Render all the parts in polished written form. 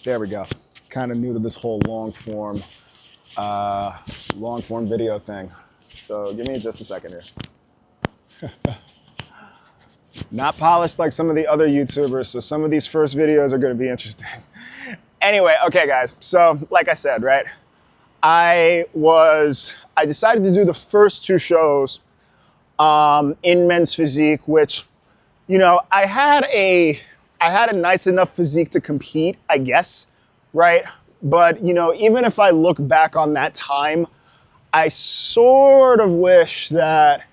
There we go. Kind of new to this whole long form video thing. So give me just a second here. Not polished like some of the other YouTubers, so some of these first videos are going to be interesting. Anyway, okay guys, so like I said, right, I decided to do the first two shows in men's physique, which, you know, I had a nice enough physique to compete, I guess, right? But, you know, even if I look back on that time, I sort of wish that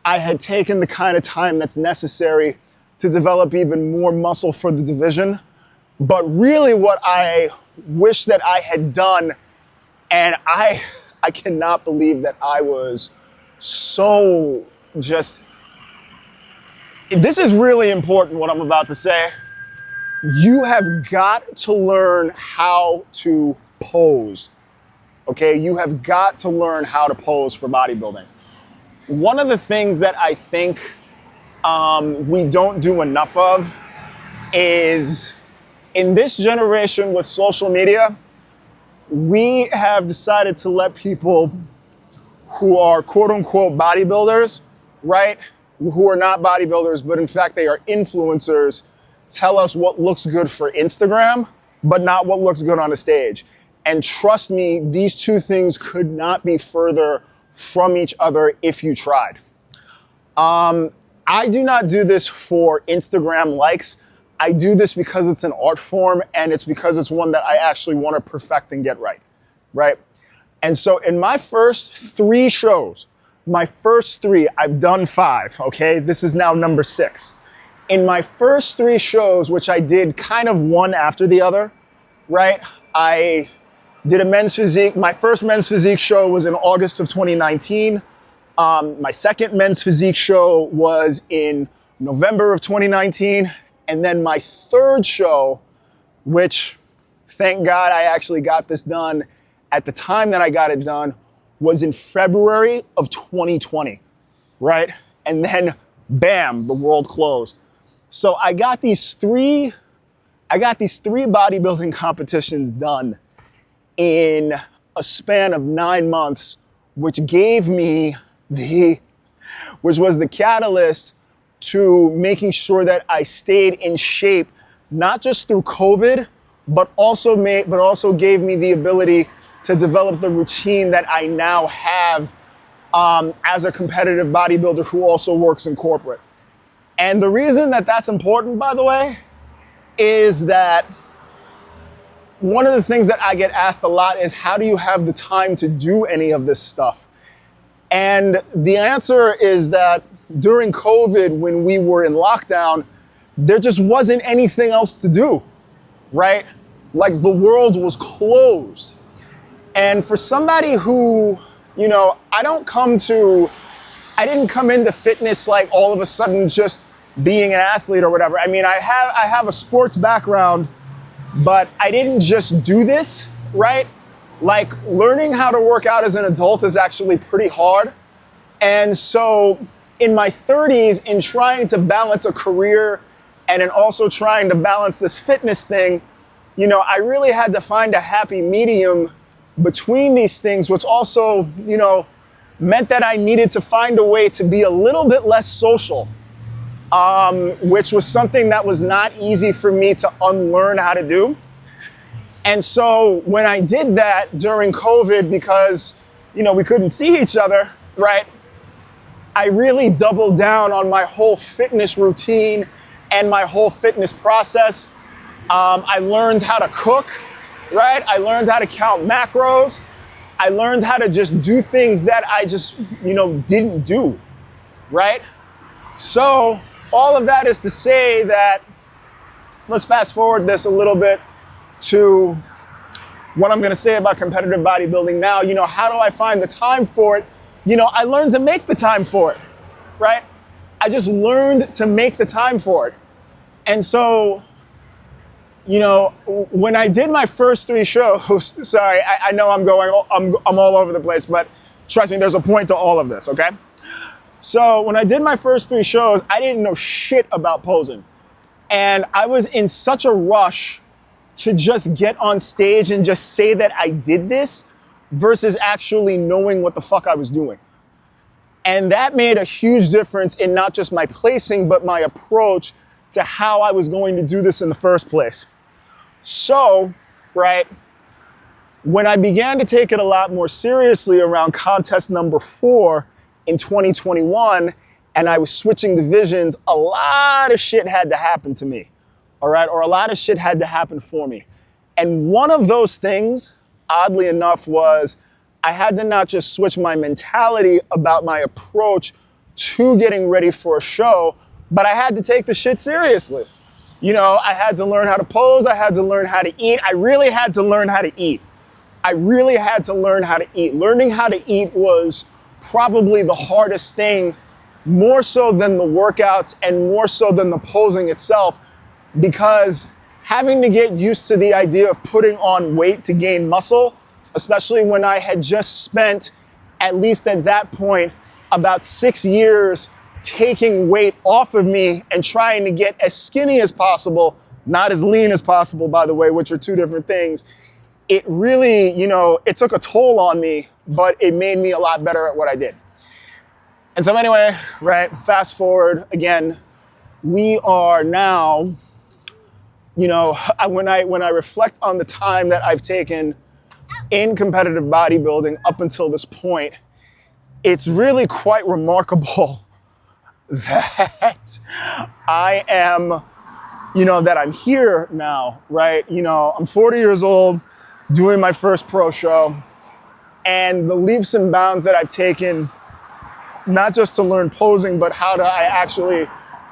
I had taken the kind of time that's necessary to develop even more muscle for the division. But really what I wish that I had done, and I cannot believe that I was so just, this is really important what I'm about to say. You have got to learn how to pose, okay? You have got to learn how to pose for bodybuilding. One of the things that I think we don't do enough of is, in this generation with social media, we have decided to let people who are quote unquote bodybuilders, right? Who are not bodybuilders, but in fact they are influencers, tell us what looks good for Instagram, but not what looks good on a stage. And trust me, these two things could not be further from each other if you tried. I do not do this for Instagram likes. I do this because it's an art form, and it's because it's one that I actually want to perfect and get right, right? And so in my first three shows, I've done 5, okay? This is now number 6. In my first 3 shows, which I did kind of one after the other, right? I did a men's physique. My first men's physique show was in August of 2019. My second men's physique show was in November of 2019. And then my third show, which thank God I actually got this done at the time that I got it done, was in February of 2020, right? And then bam, the world closed. So I got these three bodybuilding competitions done in a span of 9 months, which was the catalyst to making sure that I stayed in shape, not just through COVID, but also gave me the ability to develop the routine that I now have as a competitive bodybuilder who also works in corporate. And the reason that that's important, by the way, is that one of the things that I get asked a lot is, how do you have the time to do any of this stuff? And the answer is that during COVID, when we were in lockdown, there just wasn't anything else to do, right? Like, the world was closed. And for somebody who, you know, I didn't come into fitness like all of a sudden just being an athlete or whatever. I mean, I have a sports background, but I didn't just do this, right? Like, learning how to work out as an adult is actually pretty hard. And so in my 30s, in trying to balance a career and in also trying to balance this fitness thing, you know, I really had to find a happy medium between these things, which also, you know, meant that I needed to find a way to be a little bit less social, which was something that was not easy for me to unlearn how to do. And so when I did that during COVID, because, you know, we couldn't see each other, right? I really doubled down on my whole fitness routine and my whole fitness process. I learned how to cook, right? I learned how to count macros. I learned how to just do things that I just, you know, didn't do, right? So all of that is to say that, let's fast forward this a little bit to what I'm gonna say about competitive bodybuilding now. You know, how do I find the time for it? You know, I learned to make the time for it, right? I just learned to make the time for it. And so, you know, when I did my first 3 shows, sorry, I know I'm all over the place, but trust me, there's a point to all of this, okay? So when I did my first 3 shows, I didn't know shit about posing. And I was in such a rush to just get on stage and just say that I did this versus actually knowing what the fuck I was doing. And that made a huge difference in not just my placing, but my approach to how I was going to do this in the first place. So, right, when I began to take it a lot more seriously around contest number 4 in 2021, and I was switching divisions, a lot of shit had to happen to me, all right? Or a lot of shit had to happen for me. And one of those things, oddly enough, was I had to not just switch my mentality about my approach to getting ready for a show, but I had to take the shit seriously. You know, I had to learn how to pose, I had to learn how to eat, I really had to learn how to eat. I really had to learn how to eat. Learning how to eat was probably the hardest thing, more so than the workouts and more so than the posing itself, because having to get used to the idea of putting on weight to gain muscle, especially when I had just spent, at least at that point, about 6 years taking weight off of me and trying to get as skinny as possible, not as lean as possible, by the way, which are two different things. It really, you know, it took a toll on me, but it made me a lot better at what I did. And so anyway, right, fast forward again, we are now, you know, when I reflect on the time that I've taken in competitive bodybuilding up until this point, it's really quite remarkable that I am, you know, that I'm here now, right? You know, I'm 40 years old, doing my first pro show, and the leaps and bounds that I've taken, not just to learn posing, but how to I actually,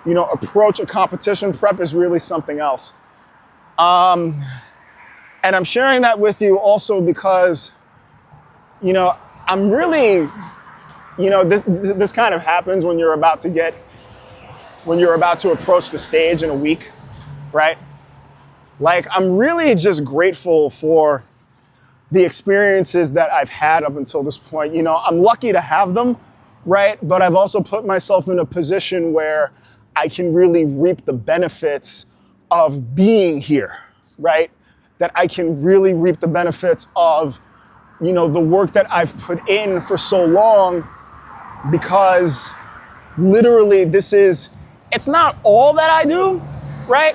you know, approach a competition prep is really something else. And I'm sharing that with you also because, you know, I'm really, you know, this kind of happens when you're about to approach the stage in a week, right? Like, I'm really just grateful for the experiences that I've had up until this point. You know, I'm lucky to have them, right? But I've also put myself in a position where I can really reap the benefits of being here, right? That I can really reap the benefits of, you know, the work that I've put in for so long, because literally it's not all that I do, right?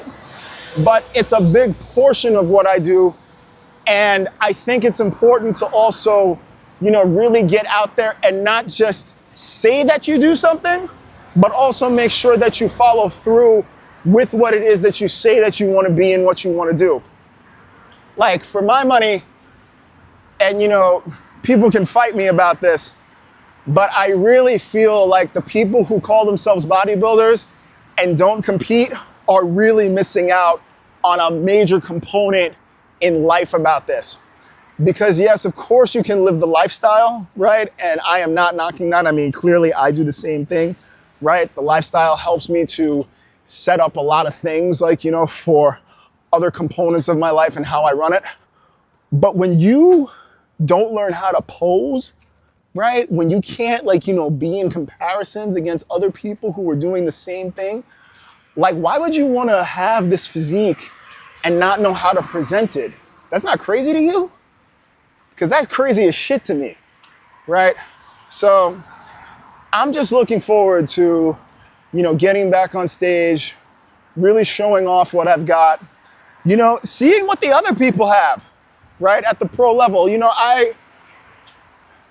But it's a big portion of what I do. And I think it's important to also, you know, really get out there and not just say that you do something, but also make sure that you follow through with what it is that you say that you want to be and what you want to do. Like, for my money, and you know, people can fight me about this, but I really feel like the people who call themselves bodybuilders and don't compete are really missing out on a major component in life about this. Because yes, of course you can live the lifestyle, right? And I am not knocking that. I mean, clearly I do the same thing, right? The lifestyle helps me to set up a lot of things, like, you know, for other components of my life and how I run it. But when you don't learn how to pose, right? When you can't, like, you know, be in comparisons against other people who are doing the same thing, like, why would you want to have this physique and not know how to present it? That's not crazy to you? Because that's crazy as shit to me, right? So I'm just looking forward to, you know, getting back on stage, really showing off what I've got, you know, seeing what the other people have, right? At the pro level, you know,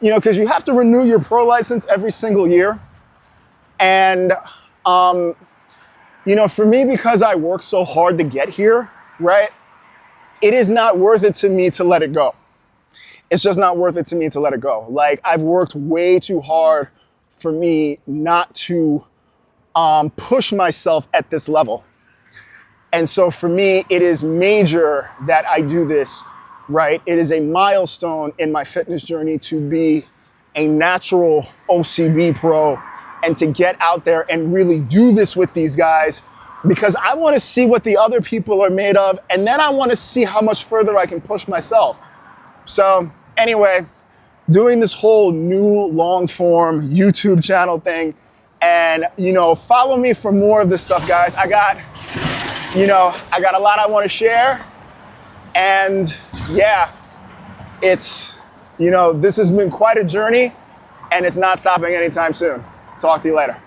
because you have to renew your pro license every single year. And, you know, for me, because I work so hard to get here, right? It is not worth it to me to let it go. It's just not worth it to me to let it go. Like, I've worked way too hard for me not to push myself at this level. And so for me, it is major that I do this, right? It is a milestone in my fitness journey to be a natural OCB pro and to get out there and really do this with these guys, because I want to see what the other people are made of, and then I want to see how much further I can push myself. So anyway, doing this whole new long form YouTube channel thing, and, you know, follow me for more of this stuff, guys. I got a lot I want to share, And yeah, it's, this has been quite a journey, and it's not stopping anytime soon. Talk to you later.